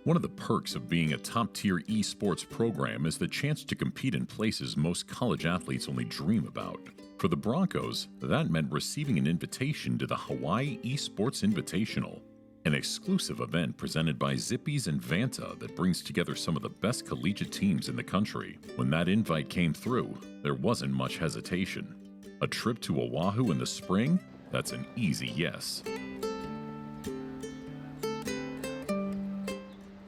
One of the perks of being a top-tier esports program is the chance to compete in places most college athletes only dream about. For the Broncos, that meant receiving an invitation to the Hawaii Esports Invitational, an exclusive event presented by Zippy's and Vanta that brings together some of the best collegiate teams in the country. When that invite came through, there wasn't much hesitation. A trip to Oahu in the spring? That's an easy yes.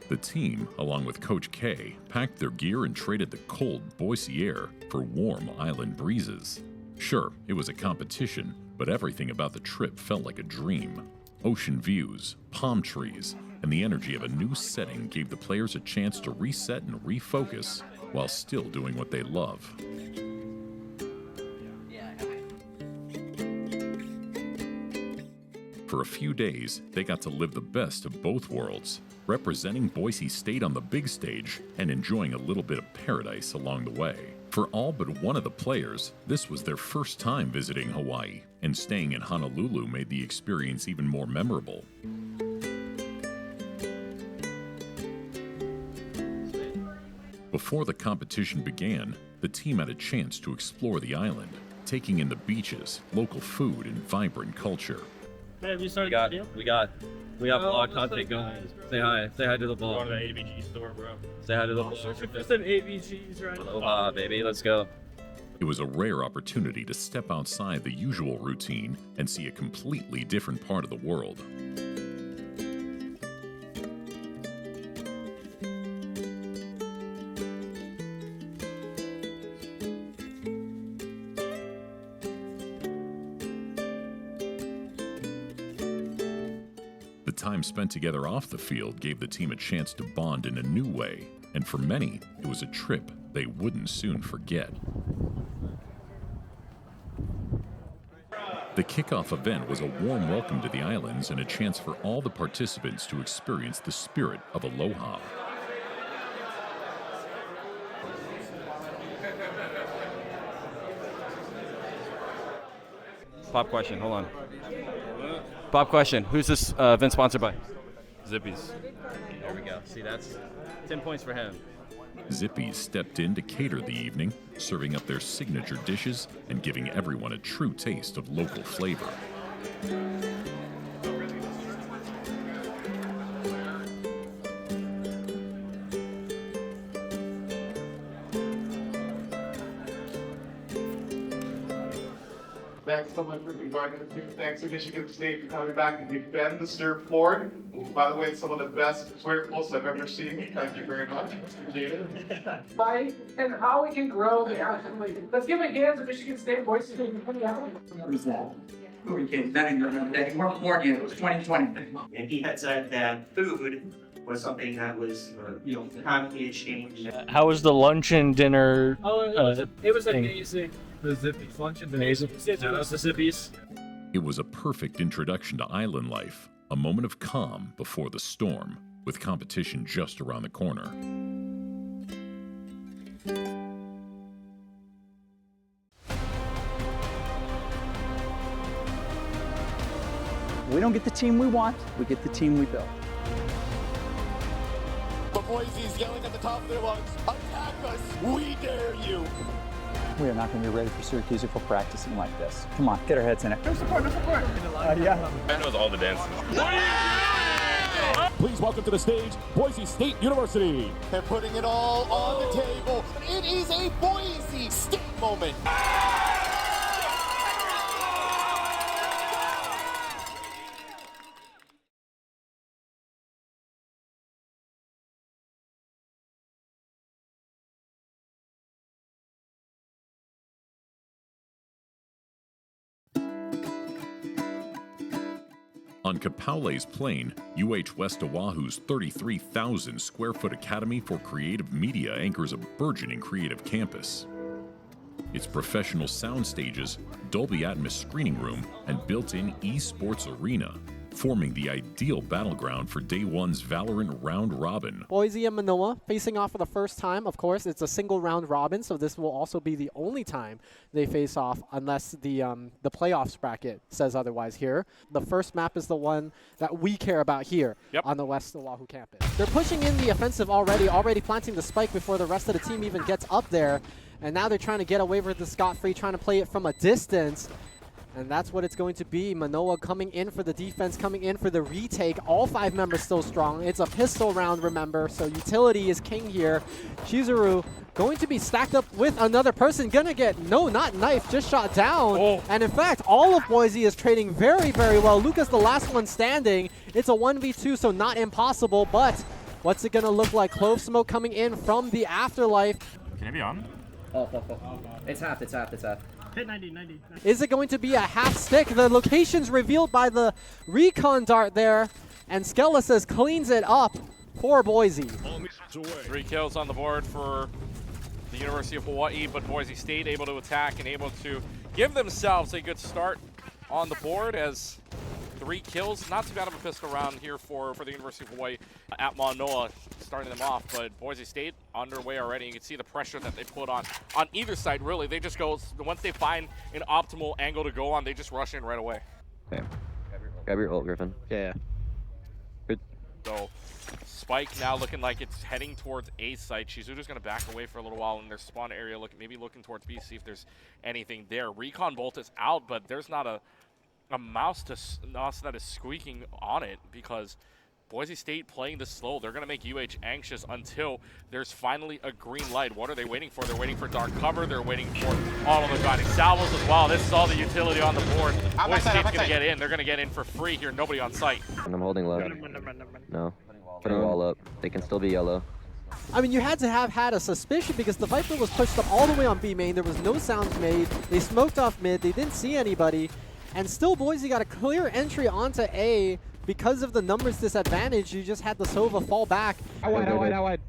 The team, along with Coach K, packed their gear and traded the cold Boise air for warm island breezes. Sure, it was a competition, but everything about the trip felt like a dream. Ocean views, palm trees, and the energy of a new setting gave the players a chance to reset and refocus while still doing what they love. For a few days, they got to live the best of both worlds, representing Boise State on the big stage and enjoying a little bit of paradise along the way. For all but one of the players, this was their first time visiting Hawaii, and staying in Honolulu made the experience even more memorable. Before the competition began, the team had a chance to explore the island, taking in the beaches, local food, and vibrant culture. Hey, have you started the video? We got vlog content going. Say hi. Say hi to the vlog. Going to the AVG store, bro. Say hi to the vlog. Just an AVGs right now. Aloha, baby. Let's go. It was a rare opportunity to step outside the usual routine and see a completely different part of the world. The time spent together off the field gave the team a chance to bond in a new way, and for many, it was a trip they wouldn't soon forget. The kickoff event was a warm welcome to the islands and a chance for all the participants to experience the spirit of aloha. Pop question. Hold on. Pop question. Who's this event sponsored by? Zippies. There we go. See, that's 10 points for him. Zippy stepped in to cater the evening, serving up their signature dishes and giving everyone a true taste of local flavor. Thanks so much for joining us. Thanks to Michigan State for coming back and defend the surfboard. By the way, it's some of the best surfboards I've ever seen. Thank you very much. Appreciate it. Fight and how we can grow the athlete. Let's give a hand to Michigan State Boise State. Who's that? Who are you kidding? That ain't another day. We're born yet. It was 2020. And he had said that food was something that was, commonly exchanged. How was the lunch and dinner? It was amazing. The Zippies lunch and dinner. That was the Zippies. It was a perfect introduction to island life, a moment of calm before the storm, with competition just around the corner. We don't get the team we want, we get the team we built. The Boise's yelling at the top of their lungs, attack us, we dare you. We are not going to be ready for Syracuse if we're practicing like this. Come on, get our heads in it. No support. Yeah. That knows all the dances. Please welcome to the stage, Boise State University. They're putting it all on the table. It is a Boise State moment. On Kapaule's plane, UH West Oahu's 33,000 square foot Academy for Creative Media anchors a burgeoning creative campus. Its professional sound stages, Dolby Atmos screening room, and built-in esports arena forming the ideal battleground for Day 1's Valorant round robin. Boise and Manoa facing off for the first time. Of course, it's a single round robin, so this will also be the only time they face off unless the playoffs bracket says otherwise here. The first map is the one that we care about here on the West Oahu campus. They're pushing in the offensive already planting the spike before the rest of the team even gets up there. And now they're trying to get away with the scot-free, trying to play it from a distance. And that's what it's going to be. Manoa coming in for the defense, coming in for the retake. All 5 members still strong. It's a pistol round, remember, so utility is king here. Chizuru going to be stacked up with another person. Gonna get, no, not knife, just shot down. Oh. And in fact, all of Boise is trading very, very well. Luca's the last one standing. It's a 1v2, so not impossible, but what's it gonna look like? Clove smoke coming in from the afterlife. Can it be on? Oh. It's half. Hit 90. Is it going to be a half stick? The location's revealed by the recon dart there, and Skella says cleans it up for Boise. 3 kills on the board for the University of Hawaii, but Boise State able to attack and able to give themselves a good start on the board as 3 kills. Not too bad of a pistol round here for the University of Hawaii at Manoa, starting them off, but Boise State underway already. You can see the pressure that they put on either side, really. They just go, once they find an optimal angle to go on, they just rush in right away. Okay. Grab your ult, Griffin. Yeah. Good. So Spike now looking like it's heading towards A site. Shizuru's going to back away for a little while in their spawn area, maybe looking towards B, see if there's anything there. Recon Bolt is out, but there's not a mouse that is squeaking on it because Boise State playing this slow. They're going to make UH anxious until there's finally a green light. What are they waiting for? They're waiting for dark cover. They're waiting for all of the guiding salvos as well. This is all the utility on the board. Boise State's going to get in. They're going to get in for free here. Nobody on site. And I'm holding low. No. Putting wall up. They can still be yellow. I mean, you had to have had a suspicion because the Viper was pushed up all the way on B main. There was no sounds made. They smoked off mid. They didn't see anybody. And still Boise got a clear entry onto A. Because of the numbers disadvantage, you just had the Sova fall back. How wide?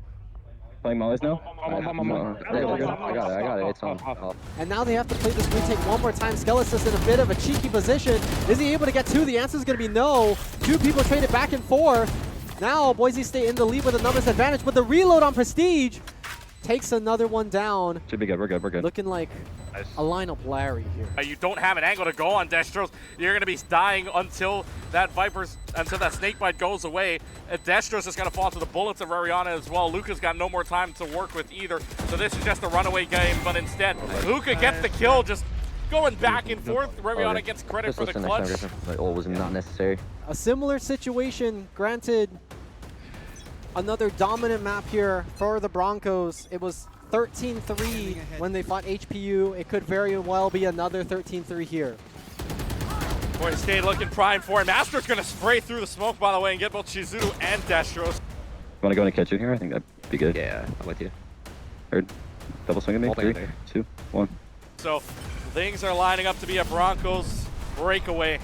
Playing Molly's now? I got it. It's on. And now they have to play this retake one more time. Skellis is in a bit of a cheeky position. Is he able to get 2? The answer is going to be no. 2 people traded back and forth. Now Boise State in the lead with a numbers advantage, but the reload on Prestige takes another one down. Should be good. We're good. Looking like a lineup Larry here. You don't have an angle to go on Destros. You're going to be dying until that snakebite goes away. Destros is going to fall to the bullets of Ariana as well. Luca's got no more time to work with either. So this is just a runaway game, but instead Luca gets the kill, just going back and forth. Ariana gets credit for the clutch. My ult was not necessary. A similar situation, granted, another dominant map here for the Broncos. It was 13-3 when they fought HPU. It could very well be another 13-3 here. Boise State looking prime for it. Master's going to spray through the smoke, by the way, and get both Chizuru and Destros. Want to go in and catch you here? I think that'd be good. Yeah, I'm with you. Third. Double swing at me. 3, 2, 1. So things are lining up to be a Broncos breakaway.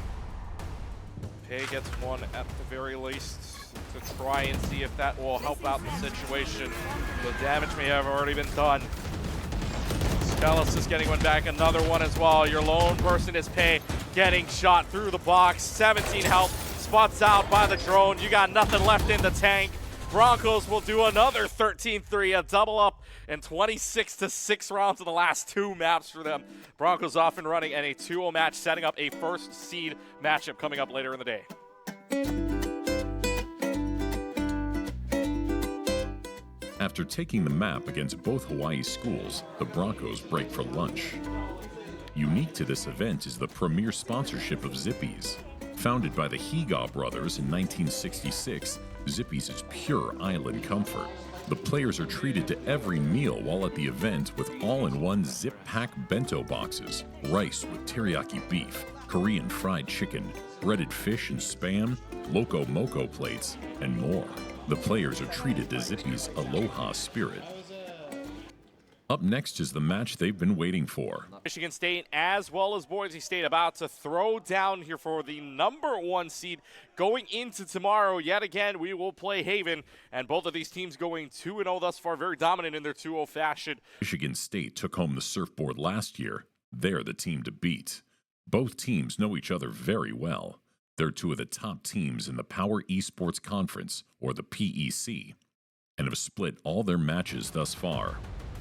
Pay gets one at the very least to try and see if that will help out the situation. The damage may have already been done. Skellis is getting one back, another one as well. Your lone person is Pay, getting shot through the box. 17 health, spots out by the drone. You got nothing left in the tank. Broncos will do another 13-3, a double up in 26-6 rounds in the last 2 maps for them. Broncos off and running, and a 2-0 match, setting up a first seed matchup coming up later in the day. After taking the map against both Hawaii schools, the Broncos break for lunch. Unique to this event is the premier sponsorship of Zippy's. Founded by the Higa brothers in 1966, Zippy's is pure island comfort. The players are treated to every meal while at the event with all-in-one zip pack bento boxes, rice with teriyaki beef, Korean fried chicken, breaded fish and spam, loco moco plates, and more. The players are treated to Zippy's Aloha spirit. Up next is the match they've been waiting for. Michigan State as well as Boise State about to throw down here for the #1 seed going into tomorrow. Yet again, we will play Haven, and both of these teams going 2-0 thus far, very dominant in their 2-0 fashion. Michigan State took home the surfboard last year. They're the team to beat. Both teams know each other very well. They're two of the top teams in the Power Esports Conference, or the PEC, and have split all their matches thus far.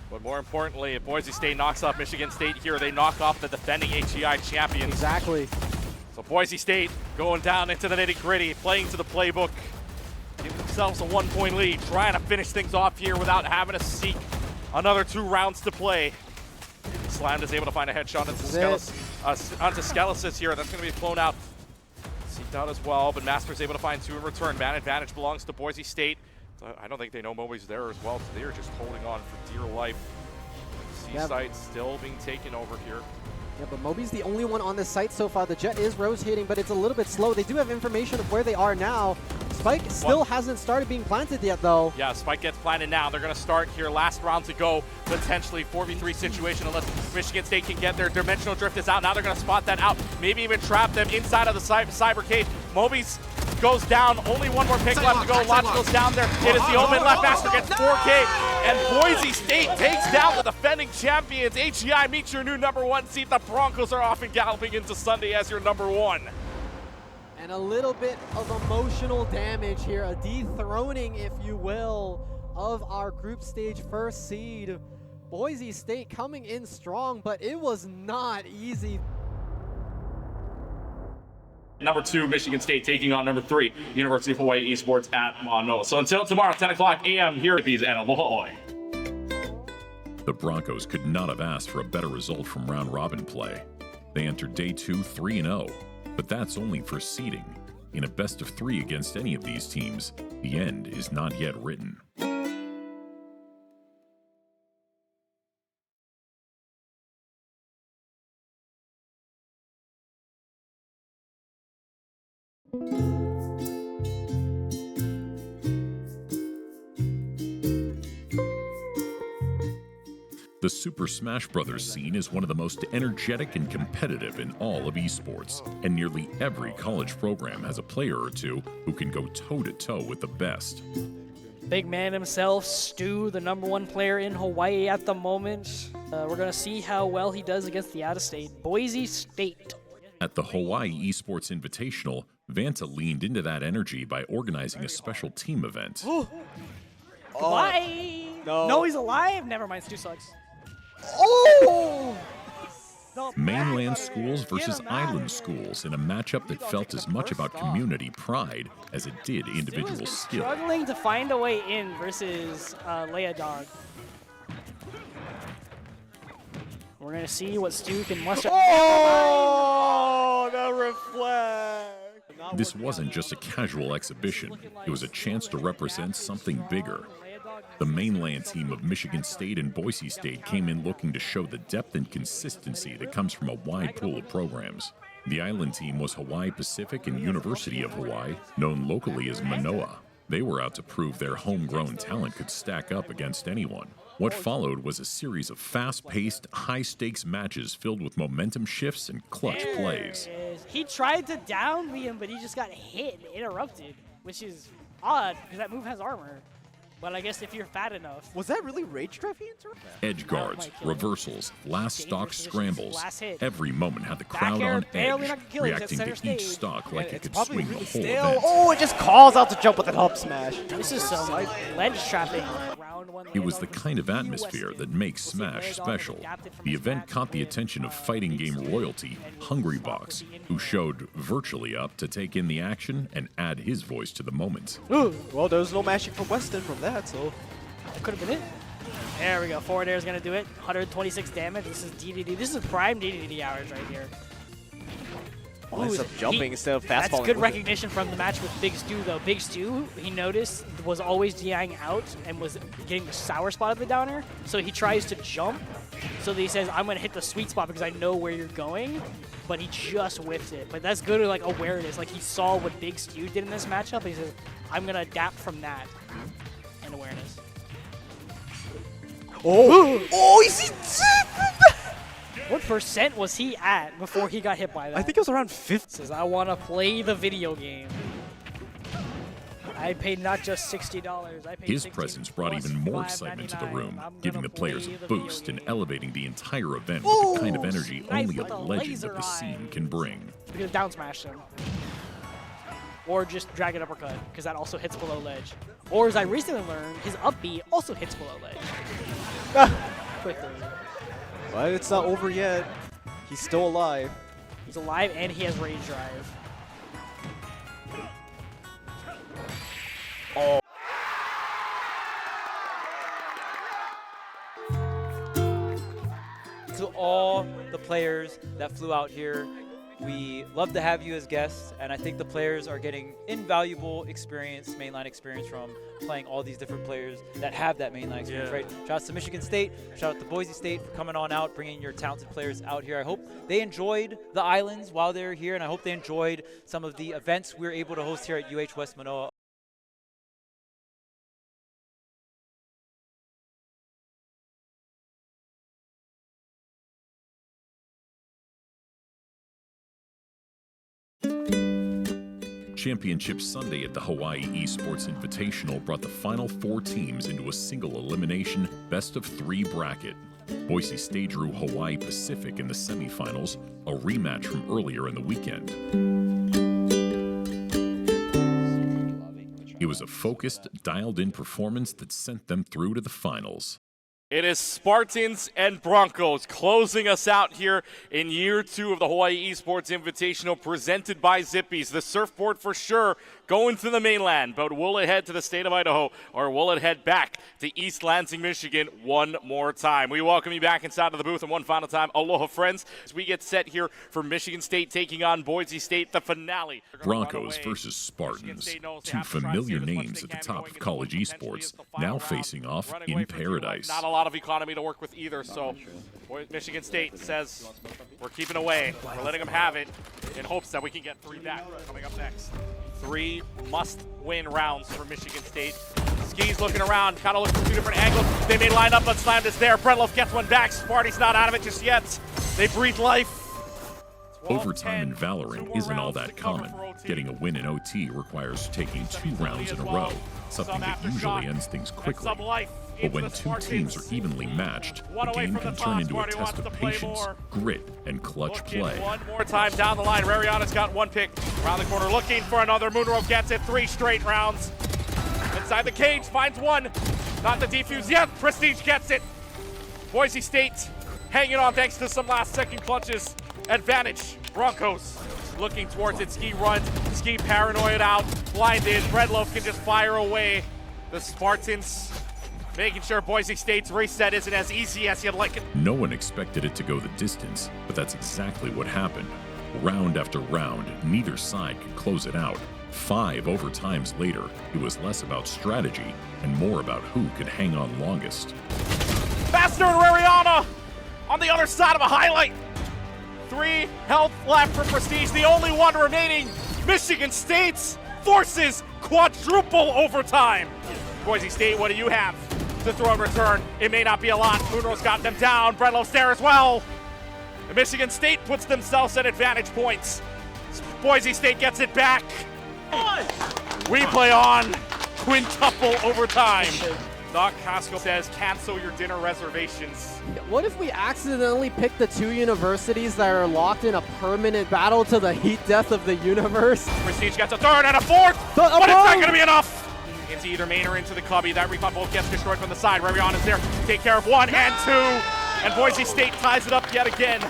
But more importantly, if Boise State knocks off Michigan State here, they knock off the defending HEI champions. Exactly. So Boise State going down into the nitty-gritty, playing to the playbook, give themselves a 1-point lead, trying to finish things off here without having to seek another 2 rounds to play. Slammed is able to find a headshot onto Skelesis here. That's going to be flown out. Seeked out as well, but Master's able to find 2 in return. Man advantage belongs to Boise State. I don't think they know Moby's there as well, so they are just holding on for dear life. C-site still being taken over here. Yeah, but Moby's the only one on this site so far. The jet is rotating, but it's a little bit slow. They do have information of where they are now. Spike still hasn't started being planted yet, though. Yeah, Spike gets planted now. They're going to start here. Last round to go. Potentially 4v3 situation unless Michigan State can get there. Dimensional Drift is out. Now they're going to spot that out. Maybe even trap them inside of the cyber cave. Moby's goes down. Only one more pick left to go. Logical's down there. It is the Omen left. Master gets 4K. And Boise State takes down the defending champions. HEI meets your new #1 seed. The Broncos are off and galloping into Sunday as your #1. And a little bit of emotional damage here, a dethroning, if you will, of our group stage first seed. Boise State coming in strong, but it was not easy. #2, Michigan State taking on #3, University of Hawaii Esports at Mono. So until tomorrow, 10 o'clock a.m. here at Bees and Ahoy. The Broncos could not have asked for a better result from round-robin play. They entered Day 2 3-0. But that's only for seeding. In a best-of-3 against any of these teams, the end is not yet written. The Super Smash Bros. Scene is one of the most energetic and competitive in all of esports, and nearly every college program has a player or two who can go toe-to-toe with the best. Big man himself, Stu, the #1 player in Hawaii at the moment. We're going to see how well he does against the out-of-state Boise State. At the Hawaii Esports Invitational, Vanta leaned into that energy by organizing a special team event. Why? No, he's alive? Never mind, Stu sucks. Oh! Mainland schools versus island schools in a matchup that felt as much about community pride as it did individual skill. Struggling to find a way in versus Leia Dog. We're going to see what Stu can muster. Oh, the reflect. This wasn't just a casual exhibition. It was a chance to represent something bigger. The mainland team of Michigan State and Boise State came in looking to show the depth and consistency that comes from a wide pool of programs. The island team was Hawaii Pacific and University of Hawaii, known locally as Manoa. They were out to prove their homegrown talent could stack up against anyone. What followed was a series of fast-paced, high-stakes matches filled with momentum shifts and clutch plays. He tried to down him, but he just got hit and interrupted, which is odd because that move has armor. But I guess if you're fat enough. Was that really rage drive he interrupted? Edge guards, reversals, last stock scrambles. Hit. Every moment had the crowd on edge, reacting to each stock like it could swing the whole event. Oh, it just calls out to jump with an up smash. This is some ledge trapping. It was the kind of atmosphere that makes Smash special. The event caught the attention of fighting game royalty, Hungrybox, who showed virtually up to take in the action and add his voice to the moment. Ooh, well, there's no mashing from Weston from that, so. That could have been it. There we go. Forward air is going to do it. 126 damage. This is DDD. This is prime DDD hours right here. Oh, it's up jumping instead of fast falling. That's good recognition from the match with Big Stu, though. Big Stu, he noticed, was always DIing out and was getting the sour spot of the downer. So he tries to jump. So he says, I'm going to hit the sweet spot because I know where you're going. But he just whiffed it. But that's good like awareness. Like he saw what Big Stu did in this matchup. He says, I'm going to adapt from that. And awareness. Oh! Oh, he's What percent was he at before he got hit by that? I think it was around 50. Says, I want to play the video game. I paid not just $60. I paid His presence brought even more excitement to the room, giving the players a boost and elevating the entire event with the kind of energy only a legend of the scene can bring. We're going to down smash him. or just drag an uppercut, because that also hits below ledge. Or as I recently learned, his up B also hits below ledge. Quickly. But it's not over yet. He's still alive. He's alive and he has rage drive. Oh. To all the players that flew out here, we love to have you as guests, and I think the players are getting invaluable experience, mainline experience, from playing all these different players that have that mainline experience, right? Shout out to Michigan State, shout out to Boise State for coming on out, bringing your talented players out here. I hope they enjoyed the islands while they're here, and I hope they enjoyed some of the events we were able to host here at UH West Manoa. Championship Sunday at the Hawaii Esports Invitational brought the final 4 teams into a single elimination best-of-3 bracket. Boise State drew Hawaii Pacific in the semifinals, a rematch from earlier in the weekend. It was a focused, dialed-in performance that sent them through to the finals. It is Spartans and Broncos closing us out here in year 2 of the Hawaii Esports Invitational presented by Zippy's. The surfboard for sure going to the mainland, but will it head to the state of Idaho or will it head back to East Lansing, Michigan one more time? We welcome you back inside of the booth, and one final time, aloha friends, as we get set here for Michigan State taking on Boise State, the finale. Broncos versus Spartans, 2 familiar names at the top of college esports, now facing off in paradise. Not a lot of economy to work with either, so Michigan State says we're keeping away. We're letting them have it in hopes that we can get 3 back. Coming up next, 3 must-win rounds for Michigan State. Skis looking around, kind of looking for 2 different angles. They may line up, but Slammed is there. Bredloff gets one back. Sparty's not out of it just yet. They breathe life. Overtime in Valorant isn't all that common. Getting a win in OT requires taking 2 rounds in a row, something that usually ends things quickly. But when 2 teams are evenly matched, the game can turn into a test of patience, grit, and clutch play. One more time down the line. Rariana's got 1 pick. Around the corner looking for another. Moonrope gets it. 3 straight rounds. Inside the cage, finds 1. Not the defuse yet. Prestige gets it. Boise State hanging on thanks to some last-second clutches. Advantage. Broncos looking towards it. Ski runs. Ski paranoid out. Blinded. Breadloaf can just fire away. The Spartans making sure Boise State's reset isn't as easy as you'd like it. No one expected it to go the distance, but that's exactly what happened. Round after round, neither side could close it out. 5 overtimes later, it was less about strategy and more about who could hang on longest. Faster and Rariana on the other side of a highlight. 3 health left for Prestige, the only one remaining. Michigan State's forces quadruple overtime. Boise State, what do you have to throw in return? It may not be a lot. Moonro's got them down. Bredlo's there as well. And Michigan State puts themselves at advantage points. Boise State gets it back. We play on. Quintuple overtime. Doc Haskell says cancel your dinner reservations. What if we accidentally pick the 2 universities that are locked in a permanent battle to the heat death of the universe? Prestige gets a 3rd and a 4th, but it's not going to be enough. Into either main or into the cubby. That recon bolt gets destroyed from the side. Rariana's there to take care of 1 and 2. And Boise State ties it up yet again.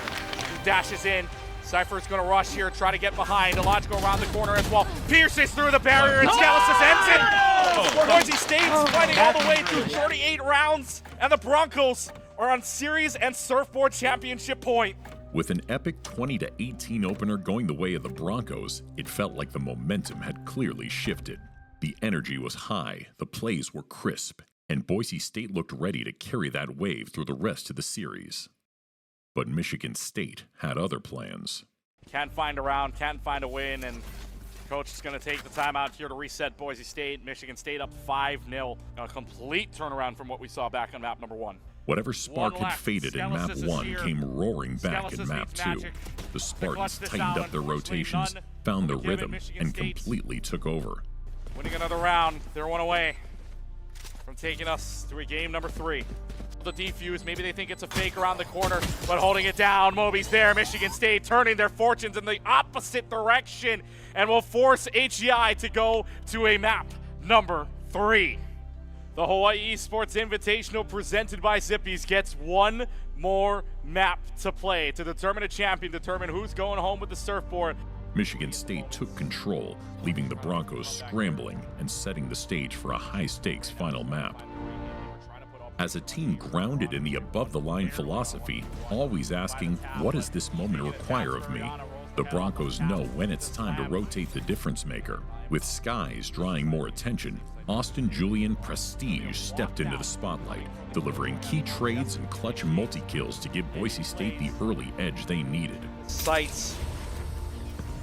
Dashes in. Cypher's going to rush here, try to get behind. Illogical around the corner as well. Pierces through the barrier, and Scalisis ends it. Boise State's fighting all the way through 38 rounds, and the Broncos are on series and surfboard championship point. With an epic 20-18 opener going the way of the Broncos, it felt like the momentum had clearly shifted. The energy was high, the plays were crisp, and Boise State looked ready to carry that wave through the rest of the series. But Michigan State had other plans. Can't find a round, can't find a win, and coach is going to take the time out here to reset Boise State. Michigan State up 5-0. A complete turnaround from what we saw back on map number 1. Whatever spark had faded in map 1 came roaring back in map 2. The Spartans tightened up their rotations, found the rhythm, and completely took over. Winning another round, they're 1 away from taking us to a game number 3. the defuse. Maybe they think it's a fake around the corner, but holding it down. Moby's there. Michigan State turning their fortunes in the opposite direction and will force HEI to go to a map number 3. The Hawaii Esports Invitational presented by Zippy's gets one more map to play to determine a champion, determine who's going home with the surfboard. Michigan State took control, leaving the Broncos scrambling and setting the stage for a high-stakes final map. As a team grounded in the above-the-line philosophy, always asking, what does this moment require of me? The Broncos know when it's time to rotate the difference maker. With Skies drawing more attention, Austin Julian Prestige stepped into the spotlight, delivering key trades and clutch multi-kills to give Boise State the early edge they needed. Sights.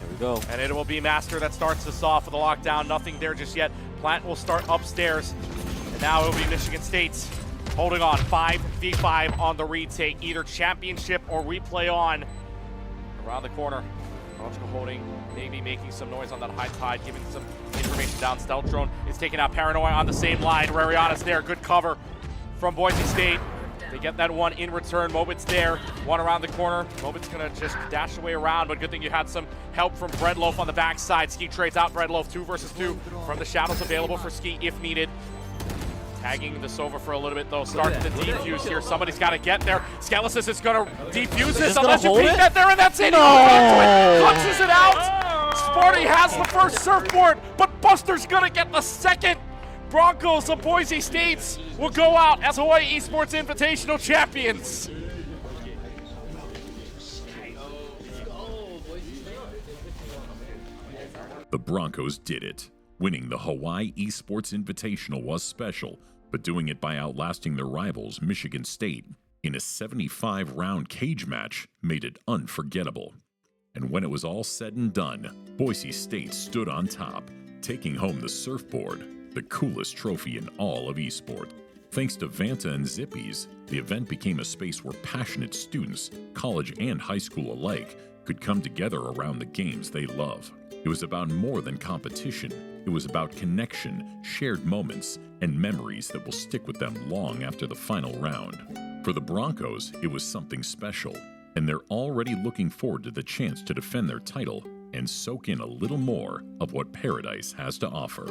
There we go. And it will be Master that starts this off with a lockdown. Nothing there just yet. Plant will start upstairs. And now it will be Michigan State holding on. 5v5 on the retake. Either championship or we play on. Around the corner. Bronco holding, maybe making some noise on that high tide, giving some information down. Stealth drone is taking out Paranoia on the same line. Rariana's there. Good cover from Boise State. They get that one in return. Mobit's there. One around the corner. Mobit's going to just dash away around, but good thing you had some help from Breadloaf on the backside. Ski trades out Breadloaf 2 versus 2 from the shadows available for Ski if needed. Tagging this over for a little bit, though. Start the defuse here. Somebody's got to get there. Skelesis is going to defuse this unless you peek that there, and that's it. No! Clutches it out. Sporty has the first surfboard, but Buster's going to get the second. Broncos of Boise State will go out as Hawaii Esports Invitational champions. The Broncos did it. Winning the Hawaii Esports Invitational was special, but doing it by outlasting their rivals, Michigan State, in a 75-round cage match made it unforgettable. And when it was all said and done, Boise State stood on top, taking home the surfboard, the coolest trophy in all of esports. Thanks to Vanta and Zippy's, the event became a space where passionate students, college and high school alike, could come together around the games they love. It was about more than competition. It was about connection, shared moments, and memories that will stick with them long after the final round. For the Broncos, it was something special, and they're already looking forward to the chance to defend their title and soak in a little more of what Paradise has to offer.